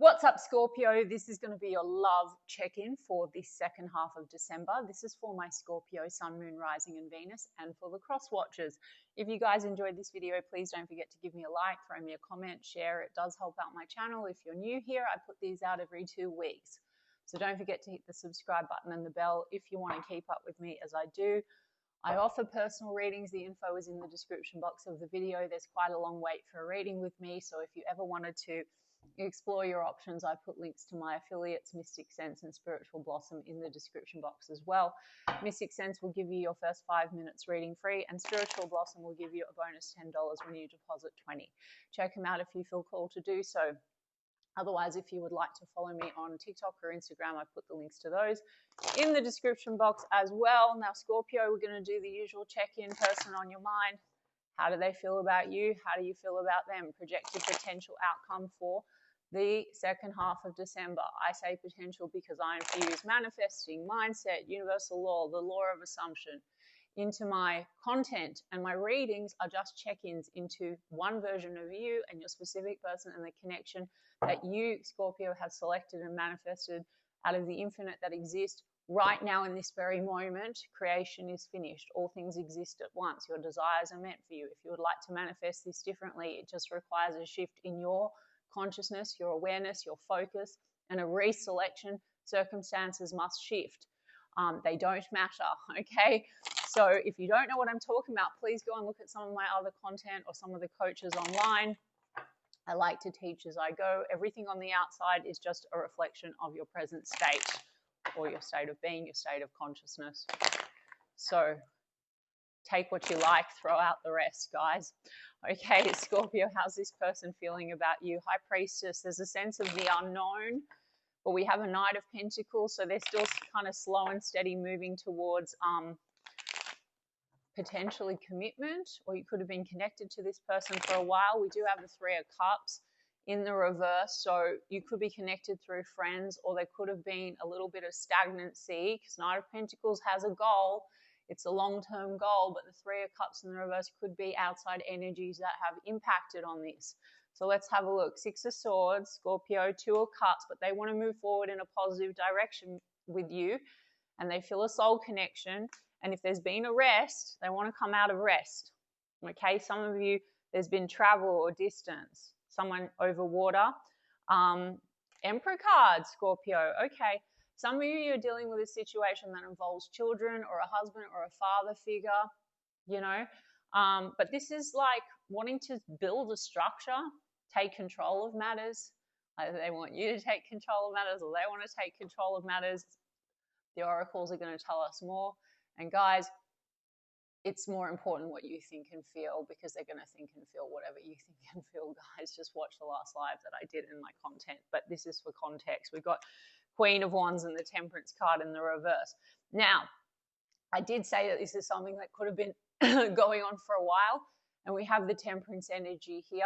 What's up, Scorpio? This is going to be your love check-in for the second half of December. This is for my Scorpio Sun, Moon, Rising and Venus, and for the cross watchers. If you guys enjoyed this video, please don't forget to give me a like, throw me a comment, share. It does help out my channel. If you're new here, I put these out every 2 weeks. So don't forget to hit the subscribe button and the bell if you want to keep up with me as I do. I offer personal readings. The info is in the description box of the video. There's quite a long wait for a reading with me, so if you ever wanted to explore your options, I put links to my affiliates, Mystic Sense and Spiritual Blossom, in the description box as well. Mystic Sense will give you your first 5 minutes reading free, and Spiritual Blossom will give you a bonus $10 when you deposit $20. Check them out if you feel called to do so. Otherwise, if you would like to follow me on TikTok or Instagram, I put the links to those in the description box as well. Now, Scorpio, we're going to do the usual check-in. Person on your mind. How do they feel about you? How do you feel about them? Projected potential outcome for the second half of December. I say potential because I infuse manifesting, mindset, universal law, the law of assumption into my content, and my readings are just check-ins into one version of you and your specific person and the connection that you, Scorpio, have selected and manifested out of the infinite that exists right now in this very moment. Creation is finished. All things exist at once. Your desires are meant for you. If you would like to manifest this differently, it just requires a shift in your consciousness, your awareness, your focus, and a reselection. Circumstances must shift. They don't matter, okay? So if you don't know what I'm talking about, please go and look at some of my other content or some of the coaches online. I like to teach as I go. Everything on the outside is just a reflection of your present state, or your state of being, your state of consciousness. So take what you like, throw out the rest, guys. Okay, Scorpio, how's this person feeling about you? High Priestess, there's a sense of the unknown, but we have a Knight of Pentacles, so they're still kind of slow and steady moving towards potentially commitment, or you could have been connected to this person for a while. We do have the Three of Cups in the reverse, so you could be connected through friends, or there could have been a little bit of stagnancy, because Knight of Pentacles has a goal. It's a long-term goal, but the Three of Cups in the reverse could be outside energies that have impacted on this. So let's have a look. Six of Swords, Scorpio, Two of Cups, but they want to move forward in a positive direction with you, and they feel a soul connection. And if there's been a rest, they want to come out of rest. Okay, some of you, there's been travel or distance. Someone over water. Emperor card, Scorpio. Okay, some of you are dealing with a situation that involves children or a husband or a father figure, you know. But this is like wanting to build a structure, take control of matters. Either they want you to take control of matters, or they want to take control of matters. The oracles are going to tell us more. And guys, it's more important what you think and feel, because they're going to think and feel whatever you think and feel, guys. Just watch the last live that I did in my content. But this is for context. We've got Queen of Wands and the Temperance card in the reverse. Now, I did say that this is something that could have been going on for a while. And we have the Temperance energy here,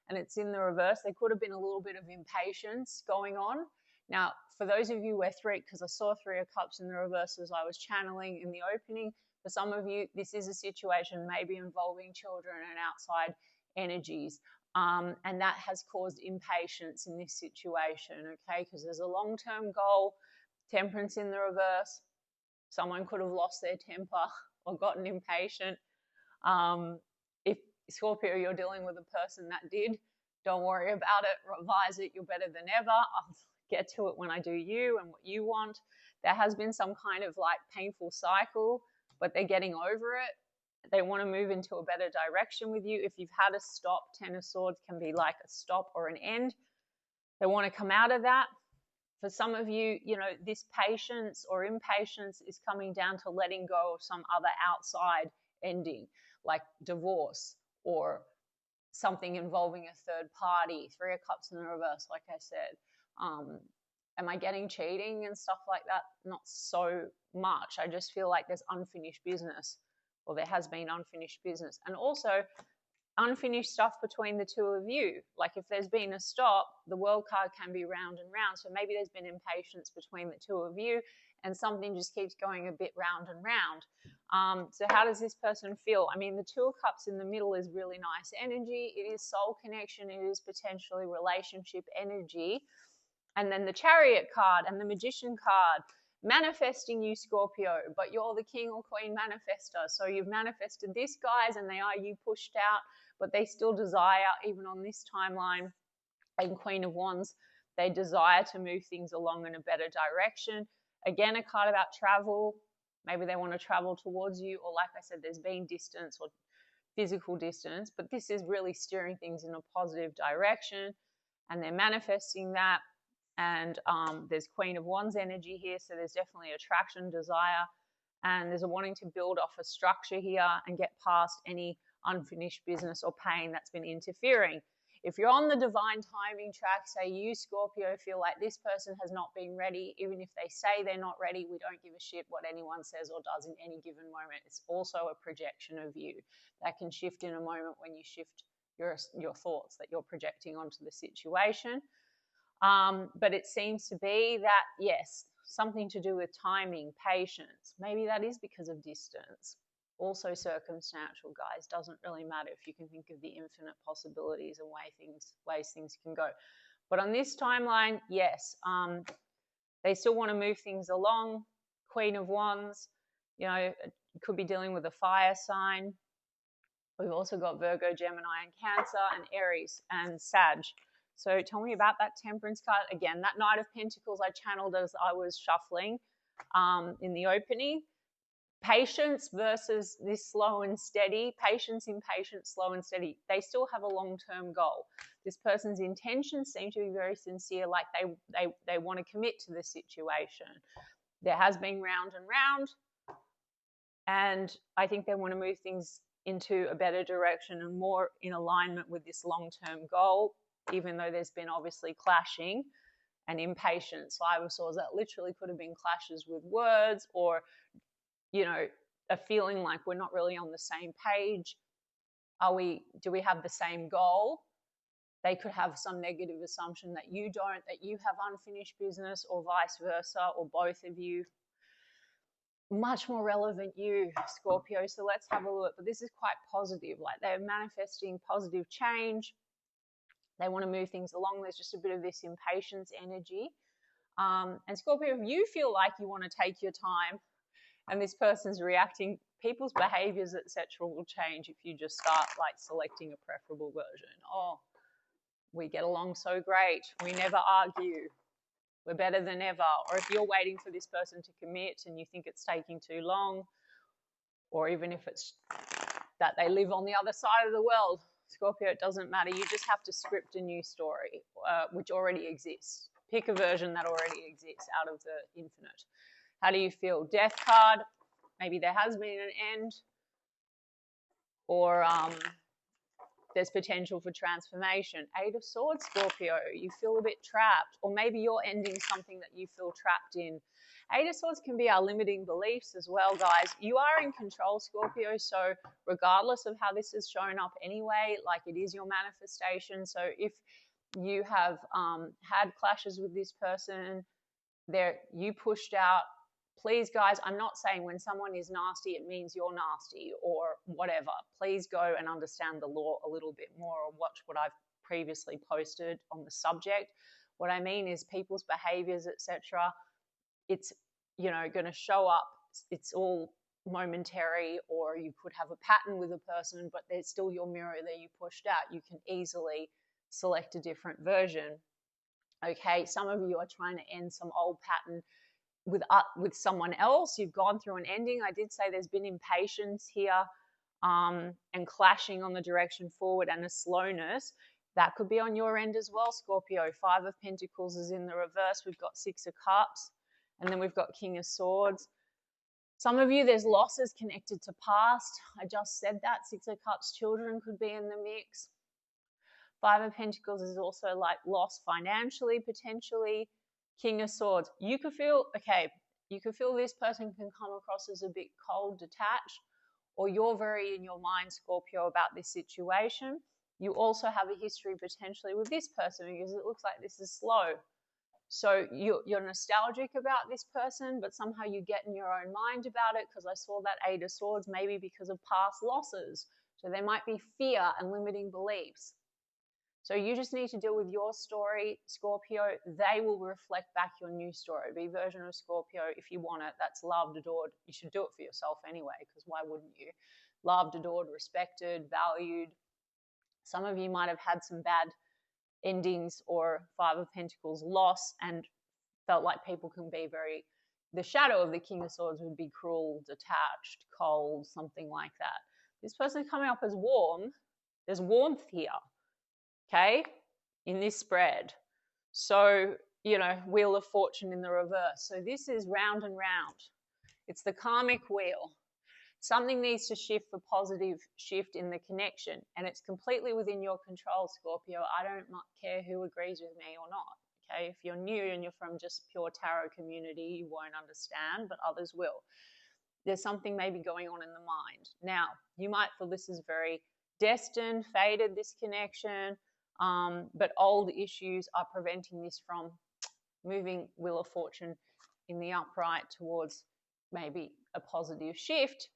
and it's in the reverse. There could have been a little bit of impatience going on. Now, for those of you where because I saw Three of Cups in the reverse as I was channeling in the opening, for some of you, this is a situation maybe involving children and outside energies. And that has caused impatience in this situation, okay? Because there's a long-term goal, Temperance in the reverse. Someone could have lost their temper or gotten impatient. If Scorpio, you're dealing with a person that did, don't worry about it, revise it, you're better than ever. I'll get to it when I do you and what you want. There has been some kind of like painful cycle, but they're getting over it. They want to move into a better direction with you. If you've had a stop, Ten of Swords can be like a stop or an end. They want to come out of that. For some of you, you know, this patience or impatience is coming down to letting go of some other outside ending, like divorce or something involving a third party. Three of Cups in the reverse, like I said. Am I getting cheating and stuff like that? Not so much. I just feel like there's unfinished business, or there has been unfinished business. And also unfinished stuff between the two of you. Like if there's been a stop, the World card can be round and round. So maybe there's been impatience between the two of you, and something just keeps going a bit round and round. So how does this person feel? I mean, the Two of Cups in the middle is really nice energy. It is soul connection. It is potentially relationship energy. And then the Chariot card and the Magician card, manifesting you, Scorpio, but you're the king or queen manifester. So you've manifested this, guys, and they are you pushed out, but they still desire, even on this timeline, and Queen of Wands, they desire to move things along in a better direction. Again, a card about travel. Maybe they want to travel towards you, or like I said, there's been distance or physical distance, but this is really steering things in a positive direction, and they're manifesting that. And there's Queen of Wands energy here, so there's definitely attraction, desire, and there's a wanting to build off a structure here and get past any unfinished business or pain that's been interfering. If you're on the divine timing track, say you, Scorpio, feel like this person has not been ready, even if they say they're not ready, we don't give a shit what anyone says or does in any given moment. It's also a projection of you that can shift in a moment when you shift your thoughts that you're projecting onto the situation. But it seems to be that, yes, something to do with timing, patience. Maybe that is because of distance. Also circumstantial, guys. Doesn't really matter if you can think of the infinite possibilities and ways things can go. But on this timeline, yes, they still want to move things along. Queen of Wands, you know, could be dealing with a fire sign. We've also got Virgo, Gemini, and Cancer, and Aries and Sag. So tell me about that Temperance card. Again, that Knight of Pentacles I channeled as I was shuffling in the opening. Patience versus this slow and steady. Patience, impatience, slow and steady. They still have a long-term goal. This person's intentions seem to be very sincere, like they want to commit to the situation. There has been round and round, and I think they want to move things into a better direction and more in alignment with this long-term goal, even though there's been obviously clashing and impatience. Five of Swords, that literally could have been clashes with words, or, you know, a feeling like we're not really on the same page. Do we have the same goal? They could have some negative assumption that you don't, that you have unfinished business, or vice versa, or both of you. Much more relevant you, Scorpio. So let's have a look. But this is quite positive. Like, they're manifesting positive change. They want to move things along. There's just a bit of this impatience energy. And Scorpio, if you feel like you want to take your time and this person's reacting, people's behaviors, etc., will change if you just start like selecting a preferable version. Oh, we get along so great. We never argue. We're better than ever. Or if you're waiting for this person to commit and you think it's taking too long, or even if it's that they live on the other side of the world, Scorpio, it doesn't matter. You just have to script a new story, which already exists. Pick a version that already exists out of the infinite. How do you feel? Death card. Maybe there has been an end, or there's potential for transformation. Eight of Swords, Scorpio. You feel a bit trapped, or maybe you're ending something that you feel trapped in. Eight of Swords can be our limiting beliefs as well, guys. You are in control, Scorpio, so regardless of how this has shown up anyway, like, it is your manifestation. So if you have had clashes with this person, you pushed out, please, guys, I'm not saying when someone is nasty, it means you're nasty or whatever. Please go and understand the law a little bit more, or watch what I've previously posted on the subject. What I mean is people's behaviors, etc., it's, you know, going to show up. It's all momentary, or you could have a pattern with a person, but there's still your mirror that you pushed out. You can easily select a different version. Okay, some of you are trying to end some old pattern with someone else. You've gone through an ending. I did say there's been impatience here, and clashing on the direction forward, and a slowness. That could be on your end as well, Scorpio. Five of Pentacles is in the reverse. We've got Six of Cups, and then we've got King of Swords. Some of you, there's losses connected to past. I just said that. Six of Cups, children could be in the mix. Five of Pentacles is also like loss financially, potentially. King of Swords. You could feel this person can come across as a bit cold, detached, or you're very in your mind, Scorpio, about this situation. You also have a history potentially with this person, because it looks like this is slow. So you're nostalgic about this person, but somehow you get in your own mind about it, because I saw that Eight of Swords, maybe because of past losses. So there might be fear and limiting beliefs. So you just need to deal with your story, Scorpio. They will reflect back your new story. Be a version of Scorpio if you want it. That's loved, adored. You should do it for yourself anyway, because why wouldn't you? Loved, adored, respected, valued. Some of you might have had some bad endings or Five of Pentacles loss and felt like people can be very, the shadow of the King of Swords would be cruel, detached, cold, something like that. This person coming up as warm. There's warmth here. Okay, in this spread. So, you know, Wheel of Fortune in the reverse. So this is round and round. It's the karmic wheel. Something needs to shift for positive shift in the connection, and it's completely within your control, Scorpio. I don't care who agrees with me or not. Okay, if you're new and you're from just pure tarot community, you won't understand, but others will. There's something maybe going on in the mind. Now, you might feel this is very destined, fated, this connection. But old issues are preventing this from moving Wheel of Fortune in the upright towards maybe a positive shift.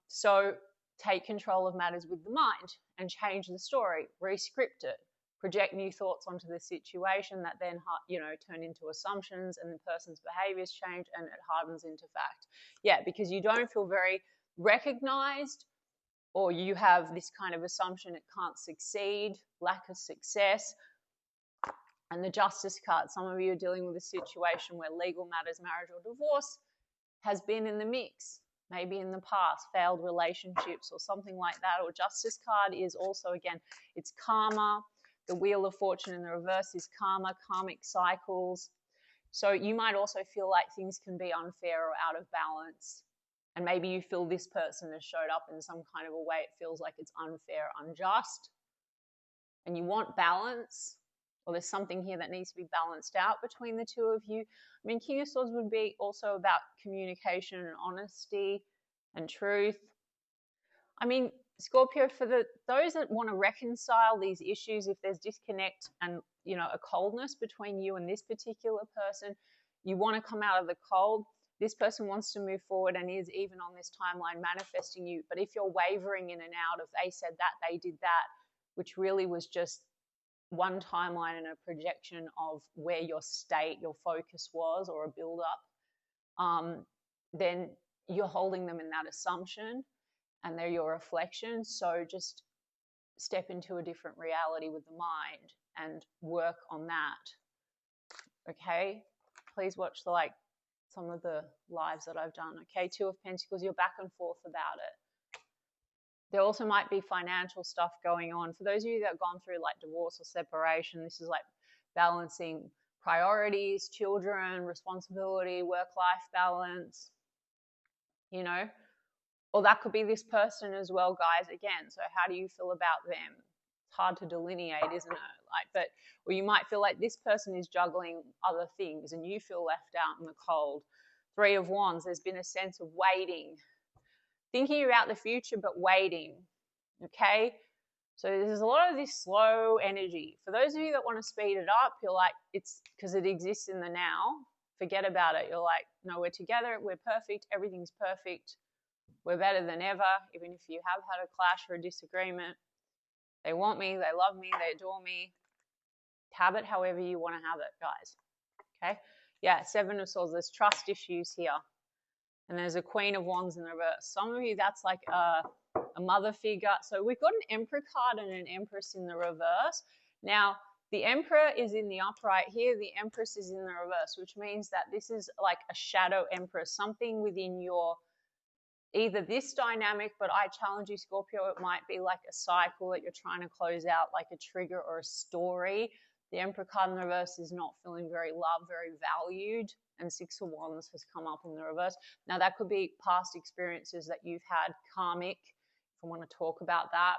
So take control of matters with the mind and change the story, re-script it, project new thoughts onto the situation that then, you know, turn into assumptions, and the person's behaviors change and it hardens into fact. Yeah, because you don't feel very recognized, or you have this kind of assumption it can't succeed, lack of success. And the Justice card, some of you are dealing with a situation where legal matters, marriage or divorce, has been in the mix, maybe in the past, failed relationships or something like that. Or Justice card is also, again, it's karma. The Wheel of Fortune in the reverse is karma, karmic cycles. So you might also feel like things can be unfair or out of balance. And maybe you feel this person has showed up in some kind of a way it feels like it's unfair, unjust, and you want balance, or there's something here that needs to be balanced out between the two of you. I mean, King of Swords would be also about communication and honesty and truth. I mean, Scorpio, for those that want to reconcile these issues, if there's disconnect and, you know, a coldness between you and this particular person, you want to come out of the cold. This person wants to move forward and is even on this timeline manifesting you. But if you're wavering in and out of they said that, they did that, which really was just one timeline and a projection of where your state, your focus was, or a build-up, then you're holding them in that assumption and they're your reflection. So just step into a different reality with the mind and work on that. Okay? Please watch some of the lives that I've done. Okay, Two of Pentacles, you're back and forth about it. There also might be financial stuff going on. For those of you that have gone through like divorce or separation, this is like balancing priorities, children, responsibility, work-life balance, you know. Or that could be this person as well, guys, again. So how do you feel about them? It's hard to delineate, isn't it? Or you might feel like this person is juggling other things and you feel left out in the cold. Three of Wands, there's been a sense of waiting. Thinking about the future, but waiting, okay? So there's a lot of this slow energy. For those of you that want to speed it up, you're like, it's because it exists in the now. Forget about it. You're like, no, we're together, we're perfect, everything's perfect. We're better than ever, even if you have had a clash or a disagreement. They want me, they love me, they adore me. Have it however you want to have it, guys. Okay? Yeah, Seven of Swords, there's trust issues here. And there's a Queen of Wands in the reverse. Some of you, that's like a mother figure. So we've got an Emperor card and an Empress in the reverse. Now, the Emperor is in the upright here. The Empress is in the reverse, which means that this is like a shadow Empress, something within your, either this dynamic, but I challenge you, Scorpio, it might be like a cycle that you're trying to close out, like a trigger or a story. The Emperor card in the reverse is not feeling very loved, very valued, and Six of Wands has come up in the reverse. Now, that could be past experiences that you've had, karmic, if I want to talk about that.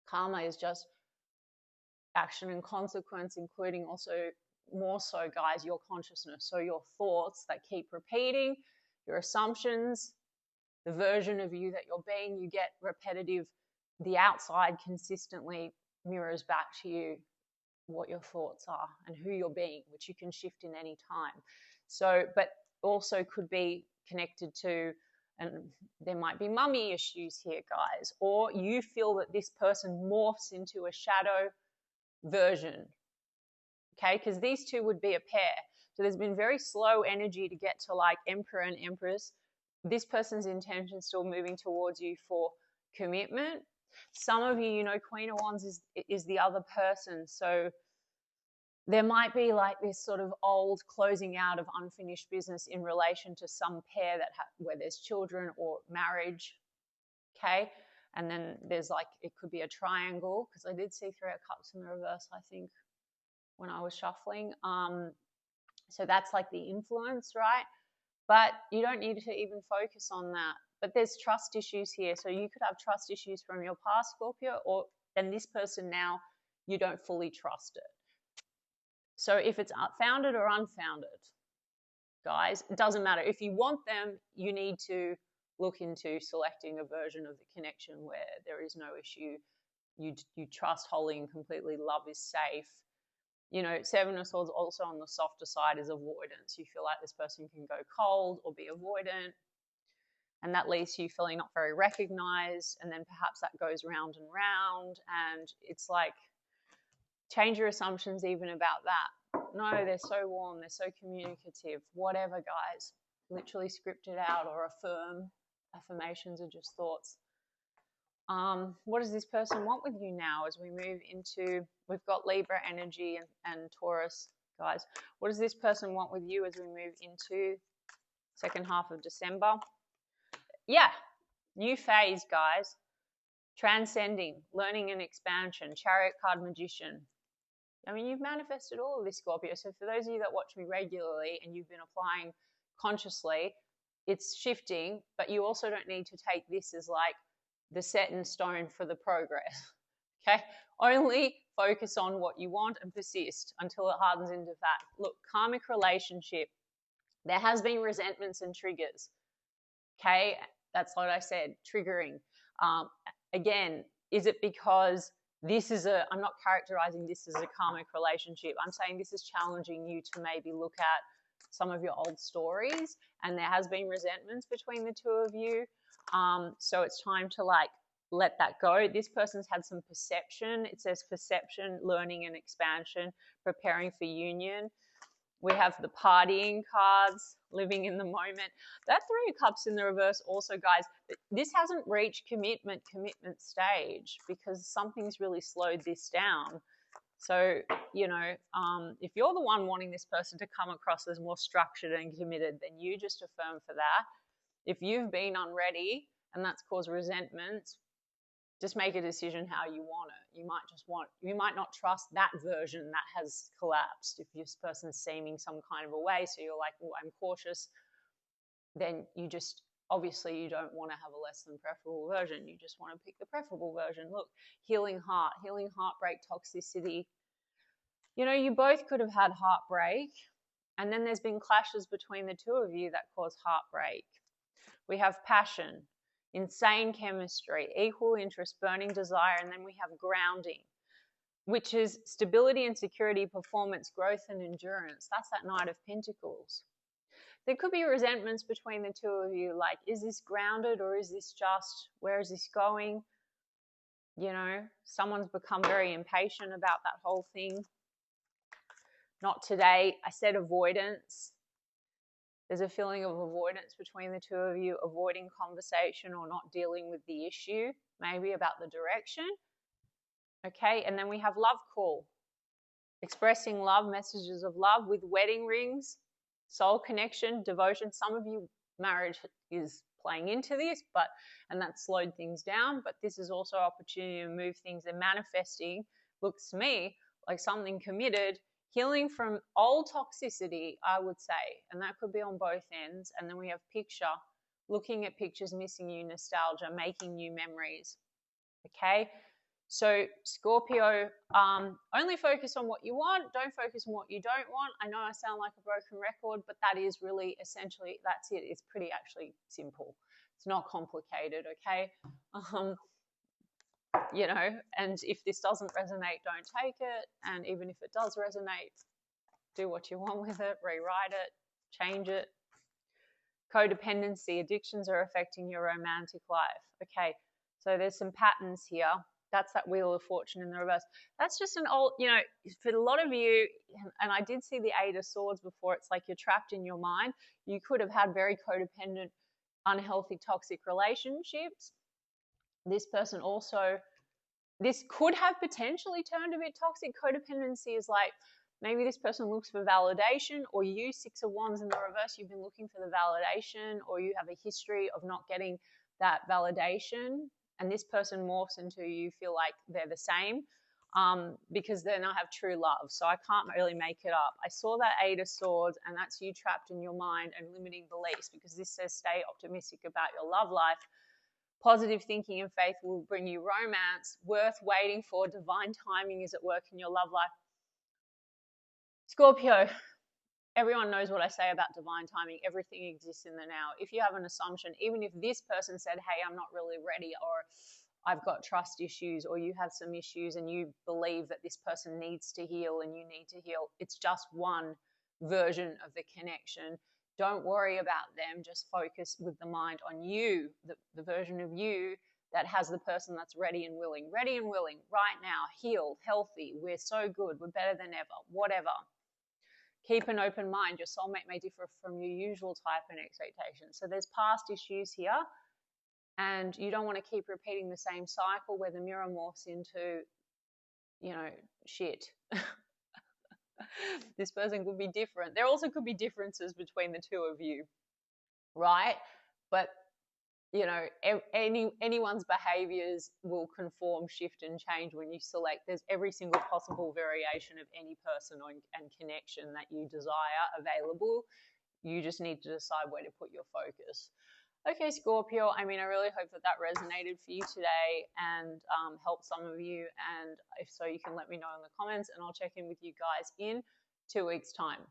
Karma is just action and consequence, including also, more so, guys, your consciousness. So your thoughts that keep repeating, your assumptions, the version of you that you're being, you get repetitive. The outside consistently mirrors back to you what your thoughts are and who you're being, which you can shift in any time. So, but also could be connected to And there might be mummy issues here, guys, or you feel that this person morphs into a shadow version, okay? Because these two would be a pair. So there's been very slow energy to get to like Emperor and Empress. This person's intention still moving towards you for commitment. Some of you, Queen of Wands is the other person. So there might be like this sort of old closing out of unfinished business in relation to some pair where there's children or marriage, okay? And then there's like, it could be a triangle, because I did see 3 of Cups in the reverse, I think, when I was shuffling. So that's like the influence, right? But you don't need to even focus on that. But there's trust issues here. So you could have trust issues from your past, Scorpio, and this person now, you don't fully trust it. So if it's founded or unfounded, guys, it doesn't matter. If you want them, you need to look into selecting a version of the connection where there is no issue. You trust wholly and completely. Love is safe. 7 of Swords also on the softer side is avoidance. You feel like this person can go cold or be avoidant, and that leaves you feeling not very recognized, and then perhaps that goes round and round, and it's like, change your assumptions even about that. No, they're so warm, they're so communicative, whatever, guys. Literally script it out or affirm. Affirmations are just thoughts. What does this person want with you now as we move into, we've got Libra energy and Taurus, guys. What does this person want with you as we move into second half of December? Yeah, new phase, guys. Transcending, learning and expansion, Chariot card, Magician. I mean, you've manifested all of this, Scorpio. So for those of you that watch me regularly and you've been applying consciously, it's shifting, but you also don't need to take this as like the set in stone for the progress, okay? Only focus on what you want and persist until it hardens into fact. Look, karmic relationship, there has been resentments and triggers, okay? That's what I said, triggering. Again, is it because I'm not characterizing this as a karmic relationship. I'm saying this is challenging you to maybe look at some of your old stories, and there has been resentments between the two of you. So it's time to like let that go. This person's had some perception. It says perception, learning and expansion, preparing for union. We have the partying cards, living in the moment. That 3 of Cups in the reverse also, guys, this hasn't reached commitment stage because something's really slowed this down. So, if you're the one wanting this person to come across as more structured and committed, then you just affirm for that. If you've been unready and that's caused resentments, just make a decision how you want it. You might not trust that version that has collapsed. If this person's seeming some kind of a way, so you're like, oh, I'm cautious, then obviously you don't want to have a less than preferable version. You just want to pick the preferable version. Look, healing heartbreak, toxicity. You both could have had heartbreak, and then there's been clashes between the two of you that cause heartbreak. We have passion, insane chemistry, equal interest, burning desire, and then we have grounding, which is stability and security, performance, growth and endurance. That's that Knight of Pentacles. There could be resentments between the two of you, like, is this grounded or is this just, where is this going? Someone's become very impatient about that whole thing. Not today. I said avoidance. There's a feeling of avoidance between the two of you, avoiding conversation or not dealing with the issue, maybe about the direction. Okay, and then we have love call. Expressing love, messages of love with wedding rings, soul connection, devotion. Some of you, marriage is playing into this, and that slowed things down, but this is also an opportunity to move things, and manifesting looks to me like something committed. Healing from old toxicity, I would say, and that could be on both ends. And then we have picture, looking at pictures, missing you, nostalgia, making new memories. Okay, so Scorpio, only focus on what you want. Don't focus on what you don't want. I know I sound like a broken record, but that is really essentially, that's it. It's pretty actually simple. It's not complicated, okay? And if this doesn't resonate, don't take it. And even if it does resonate, do what you want with it, rewrite it, change it. Codependency, addictions are affecting your romantic life. Okay, so there's some patterns here. That's that Wheel of Fortune in the reverse. That's just an old, for a lot of you, and I did see the Eight of Swords before, it's like you're trapped in your mind. You could have had very codependent, unhealthy, toxic relationships. This person also, this could have potentially turned a bit toxic. Codependency is like, maybe this person looks for validation, or you, Six of Wands in the reverse, you've been looking for the validation, or you have a history of not getting that validation, and this person morphs into you feel like they're the same because then I have true love. So I can't really make it up. I saw that Eight of Swords, and that's you trapped in your mind and limiting beliefs, because this says stay optimistic about your love life. Positive thinking and faith will bring you romance. Worth waiting for. Divine timing is at work in your love life. Scorpio, everyone knows what I say about divine timing. Everything exists in the now. If you have an assumption, even if this person said, hey, I'm not really ready, or I've got trust issues, or you have some issues and you believe that this person needs to heal and you need to heal, it's just one version of the connection. Don't worry about them. Just focus with the mind on you, the version of you that has the person that's ready and willing right now, healed, healthy. We're so good. We're better than ever, whatever. Keep an open mind. Your soulmate may differ from your usual type and expectations. So there's past issues here, and you don't want to keep repeating the same cycle where the mirror morphs into, shit. This person could be different. There also could be differences between the two of you, right? But anyone's behaviors will conform, shift, and change when you select. There's every single possible variation of any person and connection that you desire available. You just need to decide where to put your focus. Okay, Scorpio, I really hope that resonated for you today and helped some of you. And if so, you can let me know in the comments, and I'll check in with you guys in 2 weeks' time.